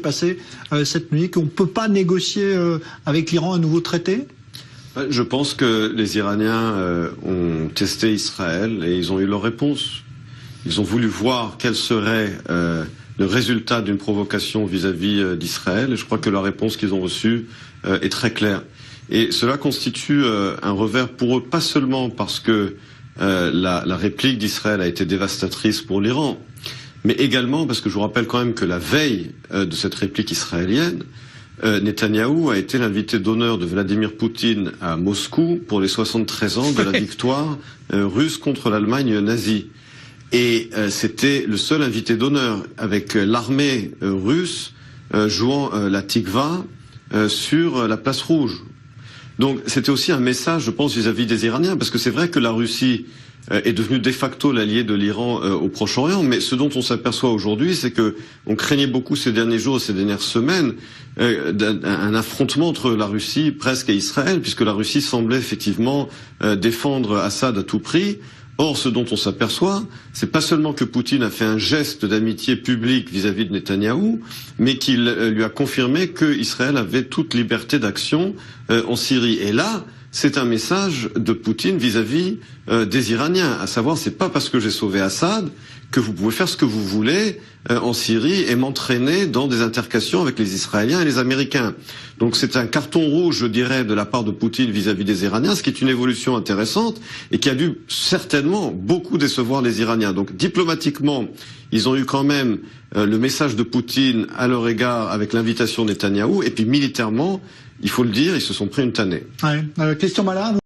passé cette nuit, qu'on ne peut pas négocier avec l'Iran un nouveau traité? Je pense que les Iraniens ont testé Israël et ils ont eu leur réponse. Ils ont voulu voir quel serait le résultat d'une provocation vis-à-vis d'Israël. Et je crois que la réponse qu'ils ont reçue est très claire. Et cela constitue un revers pour eux, pas seulement parce que la réplique d'Israël a été dévastatrice pour l'Iran, mais également parce que je vous rappelle quand même que la veille de cette réplique israélienne, Netanyahou a été l'invité d'honneur de Vladimir Poutine à Moscou pour les 73 ans de la victoire russe contre l'Allemagne nazie. Et c'était le seul invité d'honneur, avec l'armée russe jouant la Tikva sur la place rouge. Donc c'était aussi un message, je pense, vis-à-vis des Iraniens, parce que c'est vrai que la Russie est devenue de facto l'allié de l'Iran au Proche-Orient, mais ce dont on s'aperçoit aujourd'hui, c'est que on craignait beaucoup ces derniers jours, ces dernières semaines, un affrontement entre la Russie presque et Israël, puisque la Russie semblait effectivement défendre Assad à tout prix. Or, ce dont on s'aperçoit, c'est pas seulement que Poutine a fait un geste d'amitié publique vis-à-vis de Netanyahou, mais qu'il lui a confirmé qu'Israël avait toute liberté d'action en Syrie. Et là, c'est un message de Poutine vis-à-vis des Iraniens, à savoir, c'est pas parce que j'ai sauvé Assad que vous pouvez faire ce que vous voulez en Syrie et m'entraîner dans des intercations avec les Israéliens et les Américains. Donc c'est un carton rouge, je dirais, de la part de Poutine vis-à-vis des Iraniens, ce qui est une évolution intéressante et qui a dû certainement beaucoup décevoir les Iraniens. Donc diplomatiquement, ils ont eu quand même le message de Poutine à leur égard avec l'invitation de Netanyahou, et puis militairement, il faut le dire, ils se sont pris une tannée. Ouais. Question malade.